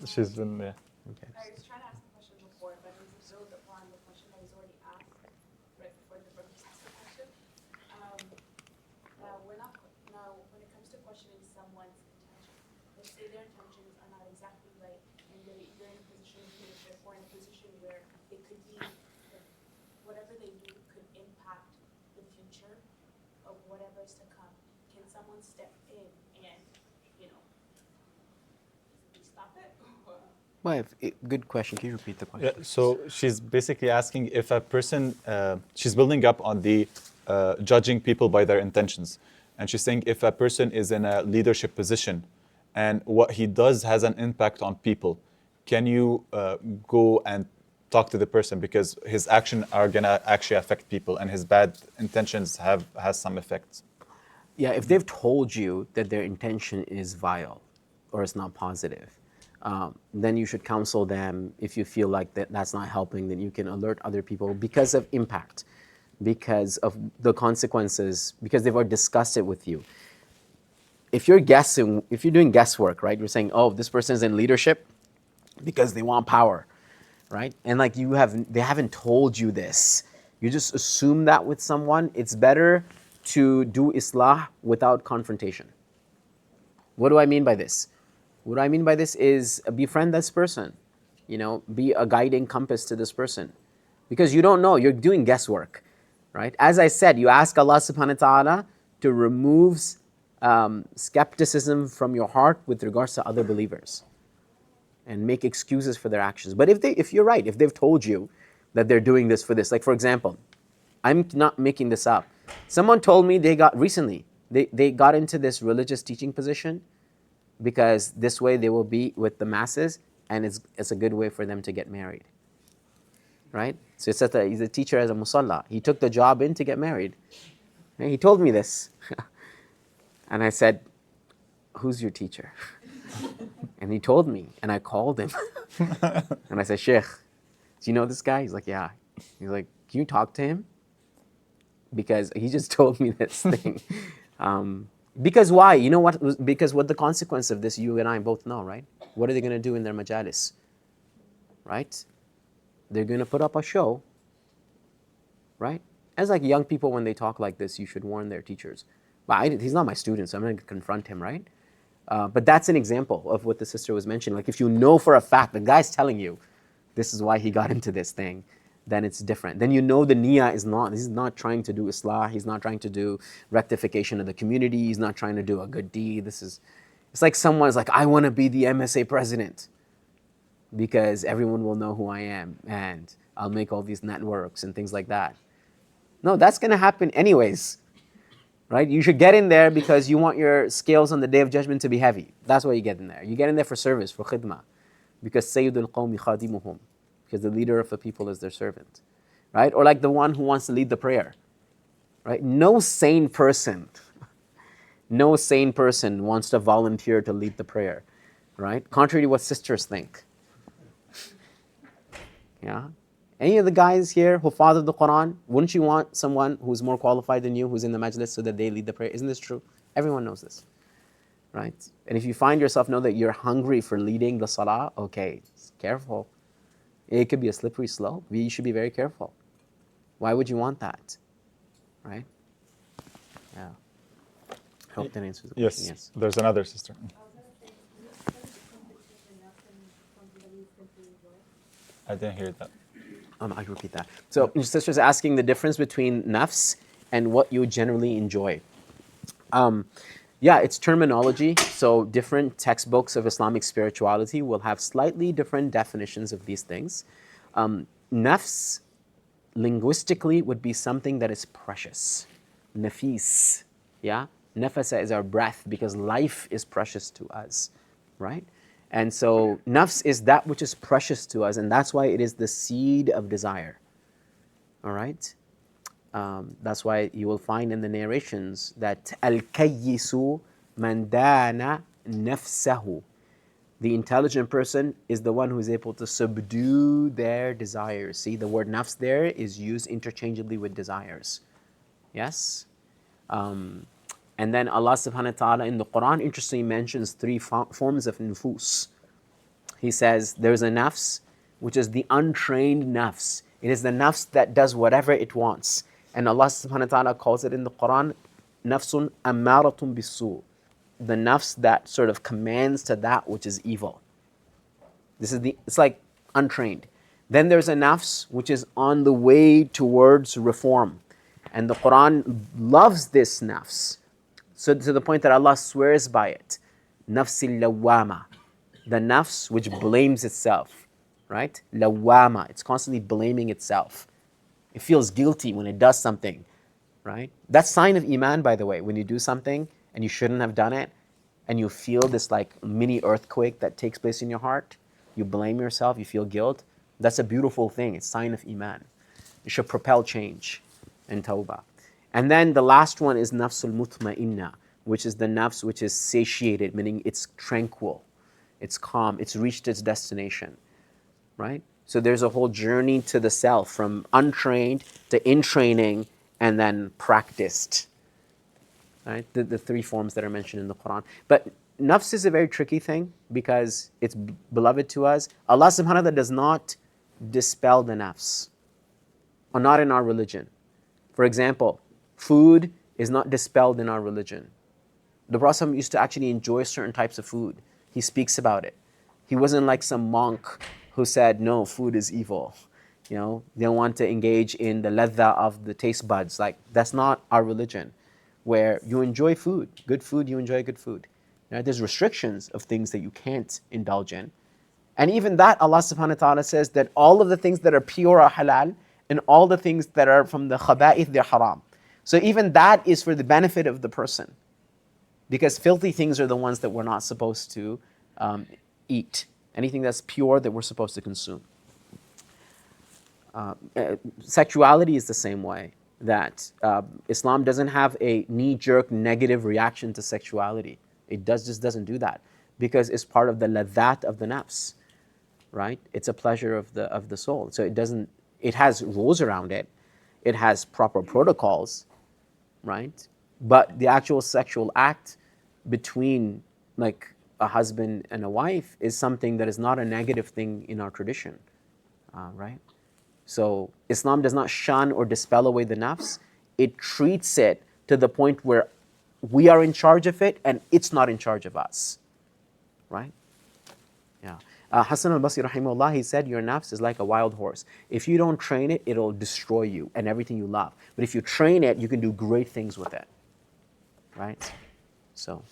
She's been, yeah. Okay. I was trying to ask the question before, but it was build upon the question that was already asked right before the brother asked the question. Now, when it comes to questioning someone's intention, let's say their intentions are not exactly right, and you're in a position of leadership or in a position where it could be that whatever they do could impact the future of whatever's to come. Can someone step in and, stop it? Well, good question. Can you repeat the Yeah, question? so she's basically asking if a person, she's building up on the judging people by their intentions. And she's saying if a person is in a leadership position and what he does has an impact on people, can you go and talk to the person because his actions are going to actually affect people and his bad intentions has some effects? Yeah, if they've told you that their intention is vile or it's not positive, then you should counsel them. If you feel like that's not helping, then you can alert other people because of impact, because of the consequences, because they've already discussed it with you. If you're guessing, if you're doing guesswork, right? You're saying, oh, this person's in leadership because they want power, right? And like they haven't told you this. You just assume that with someone. It's better to do islah without confrontation. What do I mean by this? What I mean by this is befriend this person, be a guiding compass to this person. Because you don't know, you're doing guesswork, right? As I said, you ask Allah subhanahu wa ta'ala to remove skepticism from your heart with regards to other believers and make excuses for their actions. But if you're right, if they've told you that they're doing this for this, like for example, I'm not making this up. Someone told me they got into this religious teaching position because this way they will be with the masses and it's a good way for them to get married. Right? So it's that he's a teacher as a musalla. He took the job in to get married. And he told me this. And I said, who's your teacher? And he told me, and I called him. And I said, Sheikh, do you know this guy? He's like, yeah. He's like, can you talk to him? Because he just told me this thing. Because why? You know what? Because what the consequence of this, you and I both know, right? What are they going to do in their majalis? Right? They're going to put up a show, right? As like young people, when they talk like this, you should warn their teachers. But he's not my student, so I'm going to confront him, right? But that's an example of what the sister was mentioning. Like if you know for a fact, the guy's telling you, this is why he got into this thing, then it's different. Then you know the niyyah he's not trying to do islah, he's not trying to do rectification of the community, he's not trying to do a good deed. It's like someone's like, I want to be the MSA president because everyone will know who I am and I'll make all these networks and things like that. No, that's going to happen anyways, right? You should get in there because you want your scales on the Day of Judgment to be heavy. That's why you get in there. You get in there for service, for khidmah, because Sayyidul Qawmi Khadimuhum, because the leader of the people is their servant, right? Or like the one who wants to lead the prayer, right? No sane person wants to volunteer to lead the prayer, right? Contrary to what sisters think. Yeah. Any of the guys here who father the Quran, wouldn't you want someone who's more qualified than you, who's in the majlis, so that they lead the prayer? Isn't this true? Everyone knows this, right? And if you find yourself know that you're hungry for leading the salah, okay, careful. It could be a slippery slope. You should be very careful. Why would you want that, right? Yeah. I hope that answers the question. Yes. There's another sister. I didn't hear that. I can repeat that. So your sister's asking the difference between nafs and what you generally enjoy. Yeah, it's terminology. So different textbooks of Islamic spirituality will have slightly different definitions of these things. Nafs, linguistically, would be something that is precious. Nafis, yeah? Nafasa is our breath because life is precious to us, right? And so nafs is that which is precious to us, and that's why it is the seed of desire. All right? That's why you will find in the narrations that al-kayyisu man dana nafsahu. The intelligent person is the one who is able to subdue their desires. See, the word nafs there is used interchangeably with desires. Yes? And then Allah subhanahu wa ta'ala in the Quran interestingly mentions three forms of nufus. He says there's a nafs, which is the untrained nafs. It is the nafs that does whatever it wants. And Allah subhanahu wa ta'ala calls it in the Quran, nafsun ammaratun bisu. The nafs that sort of commands to that which is evil. It's like untrained. Then there's a nafs which is on the way towards reform. And the Quran loves this nafs. So to the point that Allah swears by it. Nafsil lawwama. the nafs which blames itself, right? Lawama, it's constantly blaming itself. It feels guilty when it does something, right? That's sign of iman, by the way. When you do something and you shouldn't have done it, and you feel this like mini earthquake that takes place in your heart, you blame yourself, you feel guilt. That's a beautiful thing. It's sign of iman. It should propel change and tawbah. And then the last one is nafsul mutma'inna, which is the nafs which is satiated, meaning it's tranquil, it's calm, it's reached its destination, right? So there's a whole journey to the self from untrained to in training and then practiced, right? The three forms that are mentioned in the Quran. But nafs is a very tricky thing because it's beloved to us. Allah subhanahu wa ta'ala does not dispel the nafs, or not in our religion. For example, food is not dispelled in our religion. The Prophet used to actually enjoy certain types of food. He speaks about it. He wasn't like some monk who said, no, food is evil. You know, they don't want to engage in the ladha of the taste buds. Like, that's not our religion, where you enjoy food. Good food, you enjoy good food. Right? There's restrictions of things that you can't indulge in. And even that, Allah subhanahu wa ta'ala says that all of the things that are pure are halal, and all the things that are from the khaba'ith, they're haram. So even that is for the benefit of the person. Because filthy things are the ones that we're not supposed to eat. Anything that's pure that we're supposed to consume. Sexuality is the same way. That Islam doesn't have a knee-jerk negative reaction to sexuality. It just doesn't do that. Because it's part of the ladhat of the nafs. Right? It's a pleasure of the soul. So it has rules around it. It has proper protocols. Right? But the actual sexual act between like a husband and a wife is something that is not a negative thing in our tradition, right? So Islam does not shun or dispel away the nafs. It treats it to the point where we are in charge of it and it's not in charge of us, right? Yeah. Hassan al-Basri rahimahullah, he said, your nafs is like a wild horse. If you don't train it, it'll destroy you and everything you love. But if you train it, you can do great things with it, right? So.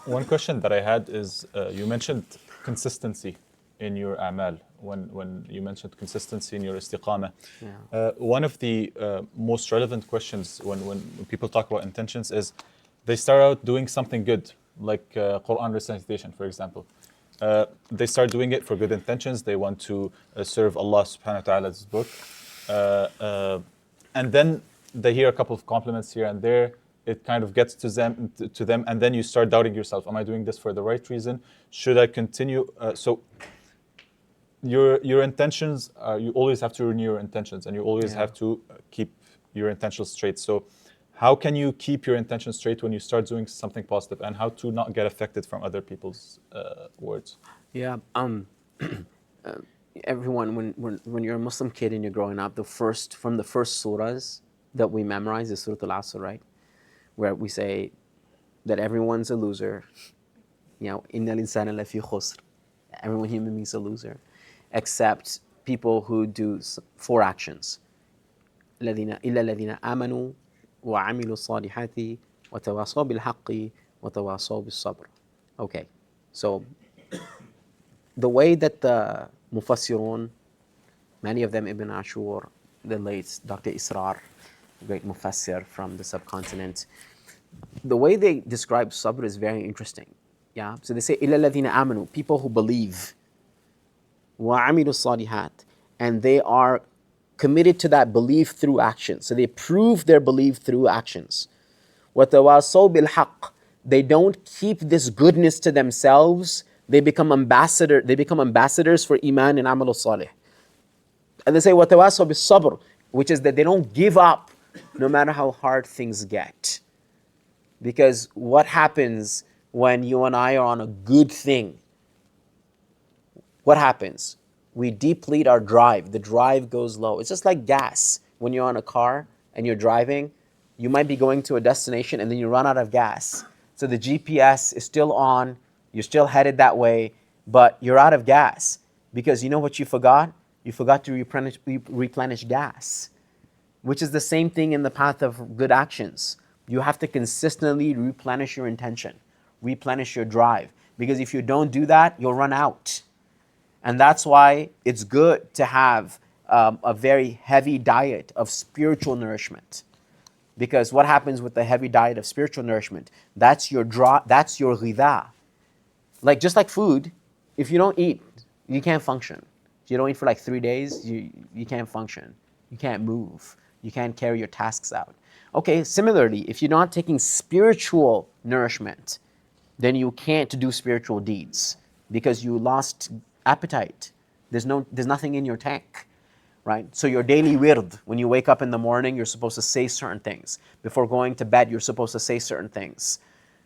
One question that I had is, you mentioned consistency in your a'mal, when you mentioned consistency in your istiqamah. Yeah. One of the most relevant questions when people talk about intentions is, they start out doing something good, like Quran recitation, for example. They start doing it for good intentions. They want to serve Allah subhanahu wa ta'ala's book. And then they hear a couple of compliments here and there. It kind of gets to them, and then you start doubting yourself. Am I doing this for the right reason? Should I continue? So your intentions, you always have to renew your intentions, and you always have to keep your intentions straight. So how can you keep your intentions straight when you start doing something positive, and how to not get affected from other people's words? Yeah. Everyone, when you're a Muslim kid and you're growing up, from the first surahs that we memorize is Surah Al-Asr, right? Where we say that everyone's a loser. You know, innal insana lafi khusr. Everyone, human beings, a loser, except people who do 4 actions. إلا الذين آمنوا وعملوا الصالحات وتواصوا بالحق وتواصوا بالصبر. Okay, so the way that the Mufassirun, many of them Ibn Ashur, the late Dr. Israr, great Mufassir from the subcontinent, the way they describe sabr is very interesting. Yeah, so they say إِلَّا الَّذِينَ آمَنُوا, people who believe, وَعَمِلُوا الصَّالِحَاتِ, and they are committed to that belief through action. So they prove their belief through actions. وَتَوَاصَوْا بِالْحَقِّ, they don't keep this goodness to themselves. They become ambassadors for iman and amal salih. And they say وَتَوَاصَوْا بِالصَّبْرِ, which is that they don't give up no matter how hard things get. Because what happens when you and I are on a good thing? What happens? We deplete our drive. The drive goes low. It's just like gas. When you're on a car and you're driving, you might be going to a destination and then you run out of gas. So the GPS is still on, you're still headed that way, but you're out of gas. Because you know what you forgot? You forgot to replenish gas, which is the same thing in the path of good actions. You have to consistently replenish your intention. replenish your drive. Because if you don't do that, you'll run out. And that's why it's good to have a very heavy diet of spiritual nourishment. Because what happens with the heavy diet of spiritual nourishment? That's your ghidha. Like just like food, if you don't eat, you can't function. If you don't eat for like 3 days, you can't function. You can't move. You can't carry your tasks out. Okay, similarly, if you're not taking spiritual nourishment, then you can't do spiritual deeds because you lost appetite. There's nothing in your tank, right? So your daily wird, when you wake up in the morning, you're supposed to say certain things. Before going to bed, you're supposed to say certain things,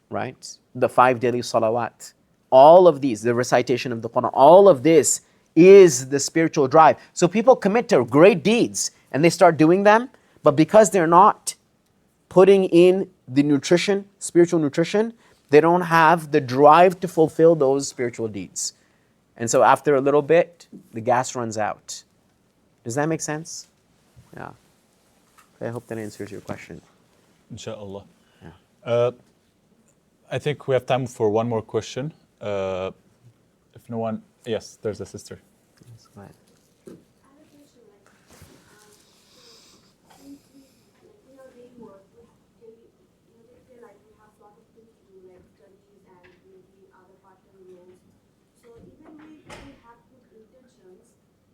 right? The 5 daily salawat. All of these, the recitation of the Quran, all of this is the spiritual drive. So people commit to great deeds and they start doing them, but because they're not putting in the nutrition, spiritual nutrition, they don't have the drive to fulfill those spiritual deeds. And so after a little bit, the gas runs out. Does that make sense? Yeah. I hope that answers your question. Inshallah. Yeah. I think we have time for one more question. If no one, yes, there's a sister. Yes, go ahead. I have a question, since we, in our daily work, day-to-day life, we have a lot of things to do, like studies and maybe other part-time roles. So even we have good intentions,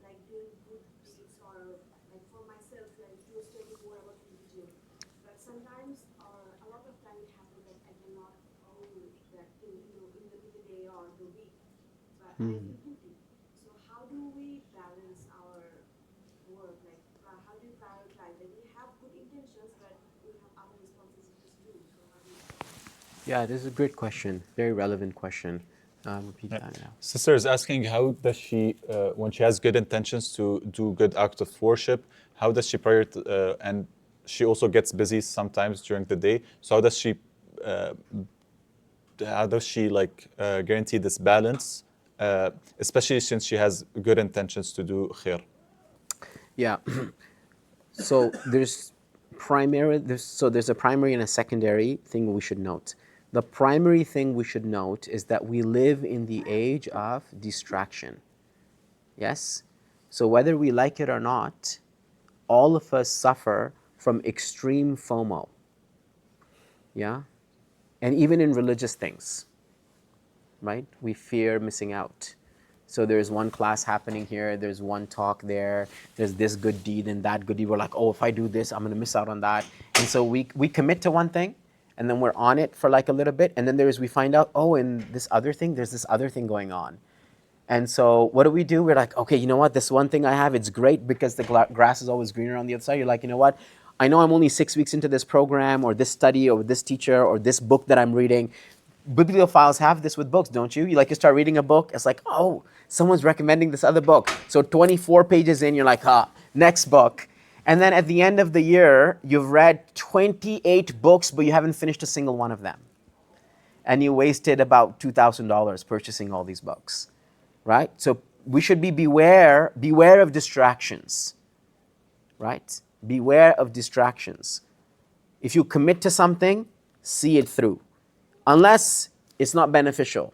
like doing good deeds, or like for myself, like to study more about religion. But sometimes, a lot of time it happens that I cannot hold that thing, in the day or the week. But I feel guilty. So how do we balance our work? Like, how do you prioritize? Like, we have good intentions, but we have other responsibilities too. So how do you? Yeah, this is a great question. Very relevant question. Repeat that now. Sister is asking how does she, when she has good intentions to do good acts of worship, how does she prioritize, and she also gets busy sometimes during the day. So how does she guarantee this balance, especially since she has good intentions to do khair? Yeah. So there's a primary and a secondary thing we should note. The primary thing we should note is that we live in the age of distraction. Yes? So whether we like it or not, all of us suffer from extreme FOMO. Yeah? And even in religious things, right? We fear missing out. So there's one class happening here, there's one talk there, there's this good deed and that good deed. We're like, oh, if I do this, I'm going to miss out on that. And so we commit to one thing, and then we're on it for like a little bit, and then we find out, oh, in this other thing, there's this other thing going on. And so what do? We're like, okay, you know what? This one thing I have, it's great because the grass is always greener on the other side. You're like, you know what? I know I'm only 6 weeks into this program or this study or this teacher or this book that I'm reading. Bibliophiles have this with books, don't you? You start reading a book, it's like, oh, someone's recommending this other book. So 24 pages in, you're like, next book. And then at the end of the year, you've read 28 books, but you haven't finished a single one of them. And you wasted about $2,000 purchasing all these books, right? So we should beware of distractions, right? Beware of distractions. If you commit to something, see it through. Unless it's not beneficial.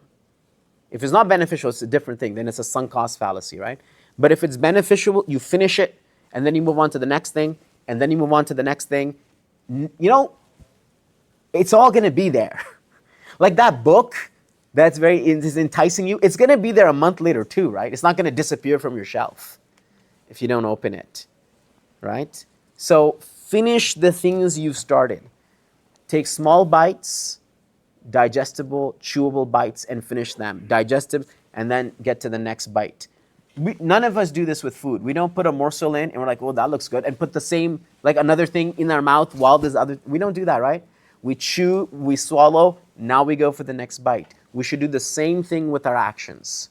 If it's not beneficial, it's a different thing. Then it's a sunk cost fallacy, right? But if it's beneficial, you finish it, and then you move on to the next thing, and then you move on to the next thing. It's all going to be there. Like that book is enticing you, it's going to be there a month later too, right? It's not going to disappear from your shelf if you don't open it, right? So finish the things you've started. Take small bites, digestible, chewable bites, and finish them. Digest them, and then get to the next bite. None of us do this with food. We don't put a morsel in, and we're like, oh, that looks good, and put the same, another thing in our mouth while there's other. We don't do that, right? We chew, we swallow, now we go for the next bite. We should do the same thing with our actions,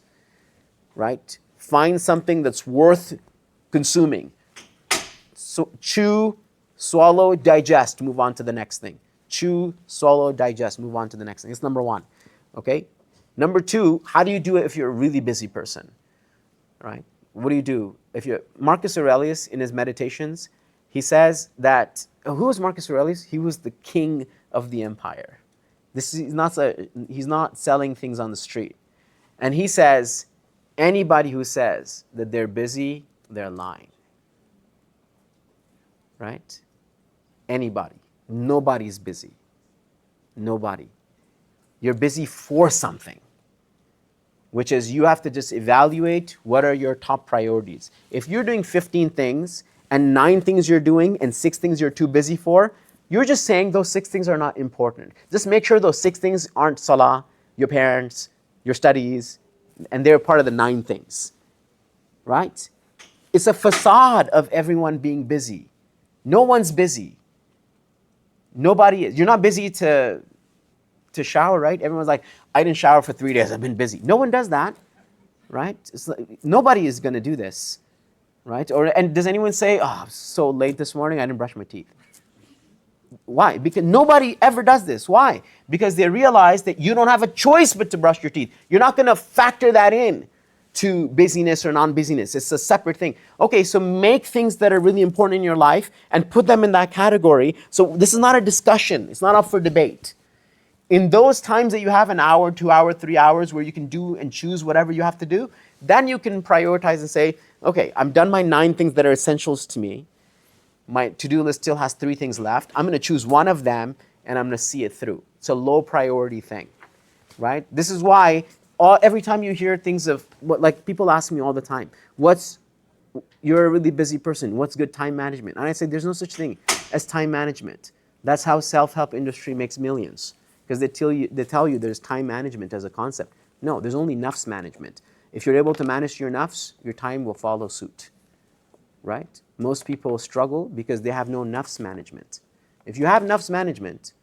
right? Find something that's worth consuming. So chew, swallow, digest, move on to the next thing. Chew, swallow, digest, move on to the next thing. It's number one, okay? Number two, how do you do it if you're a really busy person, right? What do you do? Marcus Aurelius, in his Meditations, he says that, who was Marcus Aurelius? He was the king of the empire. He's not selling things on the street. And he says, anybody who says that they're busy, they're lying. Right? Anybody. Nobody's busy. Nobody. You're busy for something, which is you have to just evaluate what are your top priorities. If you're doing 15 things and 9 things you're doing and 6 things you're too busy for, you're just saying those 6 things are not important. Just make sure those 6 things aren't salah, your parents, your studies, and they're part of the 9 things. Right? It's a facade of everyone being busy. No one's busy. Nobody is. You're not busy to shower, right? Everyone's like, I didn't shower for 3 days, I've been busy. No one does that, right? It's like, nobody is going to do this, right? And does anyone say, oh, I'm so late this morning, I didn't brush my teeth? Why? Because nobody ever does this. Why? Because they realize that you don't have a choice but to brush your teeth. You're not going to factor that in to busyness or non-busyness. It's a separate thing. Okay, so make things that are really important in your life and put them in that category. So this is not a discussion. It's not up for debate. In those times that you have an hour, 2 hours, 3 hours where you can do and choose whatever you have to do, then you can prioritize and say, okay, I'm done my 9 things that are essentials to me. My to-do list still has 3 things left. I'm going to choose one of them and I'm going to see it through. It's a low priority thing, right? This is why every time you hear things of, like people ask me all the time, you're a really busy person, what's good time management? And I say there's no such thing as time management. That's how self-help industry makes millions. Because they tell you there's time management as a concept. No, there's only nafs management. If you're able to manage your nafs, your time will follow suit, right? Most people struggle because they have no nafs management. If you have nafs management,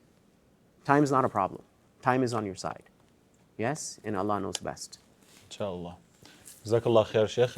time is not a problem. Time is on your side. Yes? And Allah knows best. Inshallah. Jazakallah khair, Sheikh.